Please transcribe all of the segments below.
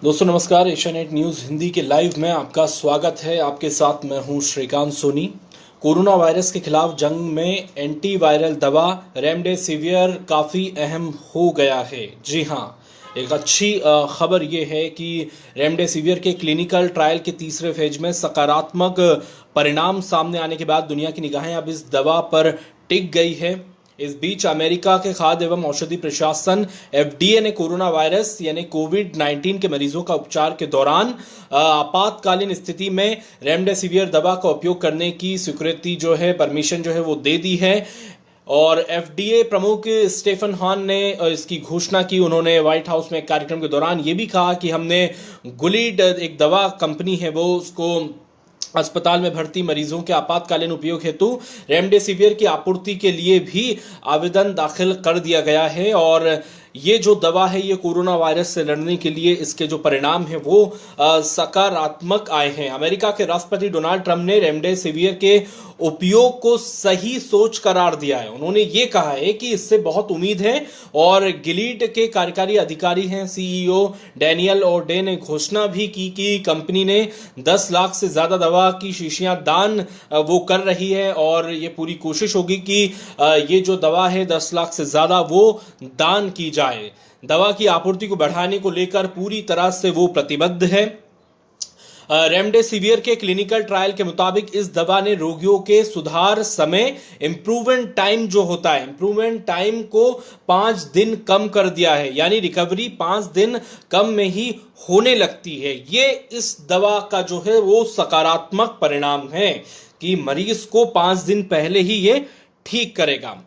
दोस्तों नमस्कार। एशियानेट न्यूज़ हिंदी के लाइव में आपका स्वागत है। आपके साथ मैं हूं श्रीकांत सोनी। कोरोना वायरस के खिलाफ जंग में एंटीवायरल दवा रेमडेसिवियर काफ़ी अहम हो गया है। जी हां, एक अच्छी खबर यह है कि रेमडेसिवियर के क्लिनिकल ट्रायल के तीसरे फेज में सकारात्मक परिणाम सामने आने के बाद दुनिया की निगाहें अब इस दवा पर टिक गई है। इस बीच अमेरिका के खाद्य एवं औषधि प्रशासन एफडीए ने कोरोना वायरस यानी कोविड-19 के मरीजों का उपचार के दौरान आपातकालीन स्थिति में रेमडेसिवियर दवा का उपयोग करने की स्वीकृति परमिशन वो दे दी है। और एफडीए प्रमुख स्टेफन हॉन ने इसकी घोषणा की। उन्होंने व्हाइट हाउस में एक कार्यक्रम के दौरान ये भी कहा कि हमने गुलीड एक दवा कंपनी है उसको अस्पताल में भर्ती मरीजों के आपातकालीन उपयोग हेतु रेमडेसिवियर की आपूर्ति के लिए भी आवेदन दाखिल कर दिया गया है। और ये जो दवा है ये कोरोना वायरस से लड़ने के लिए इसके जो परिणाम है वो सकारात्मक आए हैं। अमेरिका के राष्ट्रपति डोनाल्ड ट्रंप ने रेमडेसिवियर के उपयोग को सही सोच करार दिया है। उन्होंने ये कहा है कि इससे बहुत उम्मीद है। और गिलीड के कार्यकारी अधिकारी हैं सीईओ डैनियल ओडे ने घोषणा भी की कि कंपनी ने 10 लाख से ज्यादा दवा की शीशियां दान वो कर रही है और ये पूरी कोशिश होगी कि ये जो दवा है 10 लाख से ज्यादा वो दान की जाए। दवा की आपूर्ति को बढ़ाने को लेकर पूरी तरह से वो प्रतिबद्ध है। रेमडेसिवियर के क्लिनिकल ट्रायल के मुताबिक इस दवा ने रोगियों के सुधार समय इंप्रूवमेंट टाइम जो होता है इंप्रूवमेंट टाइम को 5 दिन कम कर दिया है। यानी रिकवरी 5 दिन कम में ही होने लगती है। ये इस दवा का जो है वो सकारात्मक परिणाम है कि मरीज को 5 दिन पहले ही ये ठीक करेगा।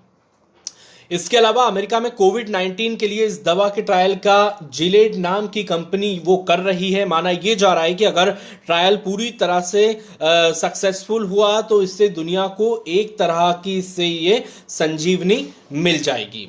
इसके अलावा अमेरिका में कोविड-19 के लिए इस दवा के ट्रायल का जिलेड नाम की कंपनी वो कर रही है। माना यह जा रहा है कि अगर ट्रायल पूरी तरह से सक्सेसफुल हुआ तो इससे दुनिया को एक तरह की इससे ये संजीवनी मिल जाएगी।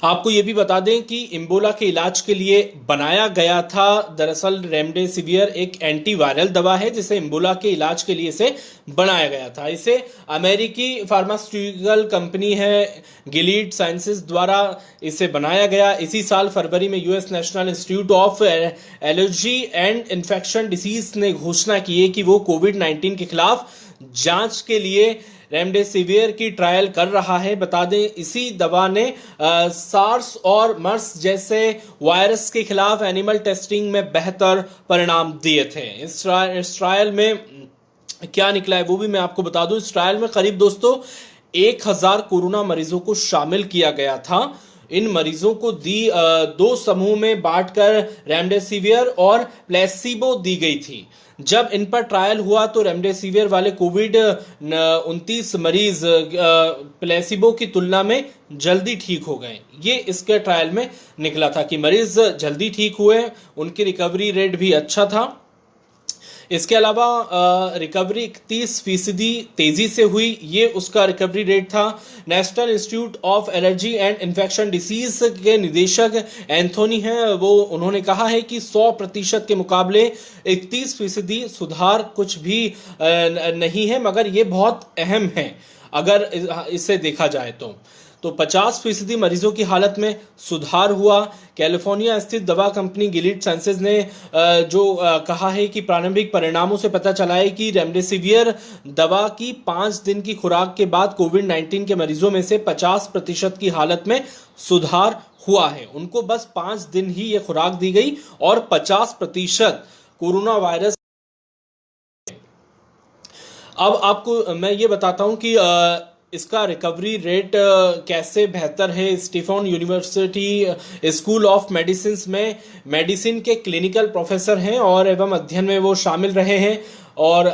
आपको यह भी बता दें कि इम्बोला के इलाज के लिए बनाया गया था। दरअसल रेमडेसिवियर एक एंटीवायरल दवा है जिसे इम्बोला के इलाज के लिए इसे बनाया गया था। इसे अमेरिकी फार्मास्यूटिकल कंपनी है गिलीड साइंसेस द्वारा इसे बनाया गया। इसी साल फरवरी में US national institute of allergy and infection disease ने घोषणा की है कि वो कोविड-19 के खिलाफ जांच के लिए रेमडेसिवियर की ट्रायल कर रहा है। बता दें इसी दवा ने सार्स और मर्स जैसे वायरस के खिलाफ एनिमल टेस्टिंग में बेहतर परिणाम दिए थे। इस ट्रायल में क्या निकला है वो भी मैं आपको बता दूं। इस ट्रायल में करीब दोस्तों 1000 कोरोना मरीजों को शामिल किया गया था। इन मरीजों को 2 समूह में बांटकर रेमडेसिवियर और प्लेसिबो दी गई थी। जब इन पर ट्रायल हुआ तो रेमडेसिवियर वाले कोविड-19 मरीज प्लेसिबो की तुलना में जल्दी ठीक हो गए। ये इसके ट्रायल में निकला था कि मरीज जल्दी ठीक हुए, उनकी रिकवरी रेट भी अच्छा था। इसके अलावा रिकवरी 31% तेजी से हुई, ये उसका रिकवरी रेट था। National institute of allergy and infection disease के निदेशक एंथोनी हैं उन्होंने कहा है कि 100% के मुकाबले 31% सुधार कुछ भी नहीं है, मगर ये बहुत अहम है अगर इसे देखा जाए तो 50% मरीजों की हालत में सुधार हुआ। कैलिफोर्निया स्थित दवा कंपनी गिलीड साइंसेज ने कहा है कि प्रारंभिक परिणामों से पता चला है कि रेमडेसिवियर दवा की 5 दिन की खुराक के बाद कोविड-19 के मरीजों में से 50% की हालत में सुधार हुआ है। उनको बस 5 दिन ही ये खुराक दी गई और 50% कोरोना वायरस। अब आपको मैं ये बताता हूं कि इसका रिकवरी रेट कैसे बेहतर है। Stephen university school of medicine में मेडिसिन के क्लिनिकल प्रोफेसर हैं और एवं अध्ययन में वो शामिल रहे हैं। और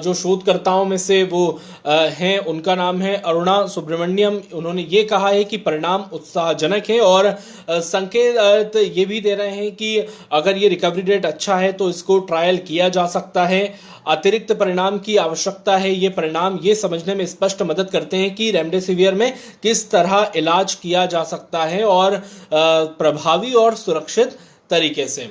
जो शोधकर्ताओं में से वो हैं उनका नाम है अरुणा सुब्रमण्यम। उन्होंने ये कहा है कि परिणाम उत्साहजनक है और संकेत ये भी दे रहे हैं कि अगर ये रिकवरी रेट अच्छा है तो इसको ट्रायल किया जा सकता है। अतिरिक्त परिणाम की आवश्यकता है। ये परिणाम ये समझने में स्पष्ट मदद करते हैं कि रेमडेसिवियर में किस तरह इलाज किया जा सकता है और प्रभावी और सुरक्षित तरीके से।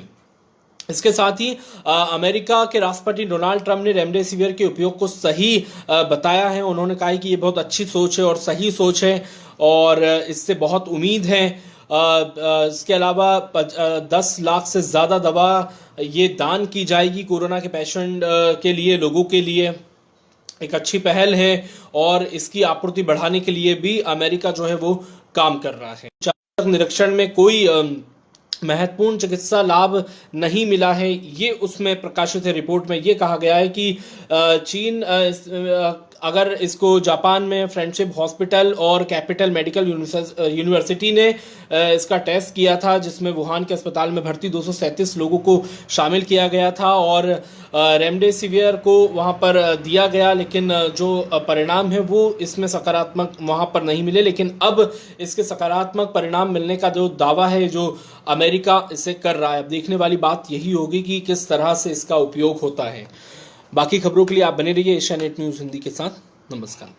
इसके साथ ही अमेरिका के राष्ट्रपति डोनाल्ड ट्रंप ने रेमडेसिवियर के उपयोग को सही बताया है। उन्होंने कहा कि ये बहुत अच्छी सोच है और सही सोच है और इससे बहुत उम्मीद है। इसके अलावा 10 लाख से ज़्यादा दवा ये दान की जाएगी कोरोना के पेशेंट के लिए, लोगों के लिए। एक अच्छी पहल है और इसकी आपूर्ति बढ़ाने के लिए भी अमेरिका जो है वो काम कर रहा है। चार निरीक्षण में कोई महत्वपूर्ण चिकित्सा लाभ नहीं मिला है, ये उसमें प्रकाशित है। रिपोर्ट में ये कहा गया है कि चीन अगर इसको जापान में फ्रेंडशिप हॉस्पिटल और कैपिटल मेडिकल यूनिवर्सिटी ने इसका टेस्ट किया था, जिसमें वुहान के अस्पताल में भर्ती 237 लोगों को शामिल किया गया था और रेमडेसिवियर को वहां पर दिया गया, लेकिन जो परिणाम है वो इसमें सकारात्मक वहां पर नहीं मिले। लेकिन अब इसके सकारात्मक परिणाम मिलने का जो दावा है जो अमेरिका इसे कर रहा है, अब देखने वाली बात यही होगी कि किस तरह से इसका उपयोग होता है। बाकी खबरों के लिए आप बने रहिए एशिया नेट न्यूज़ हिंदी के साथ। नमस्कार।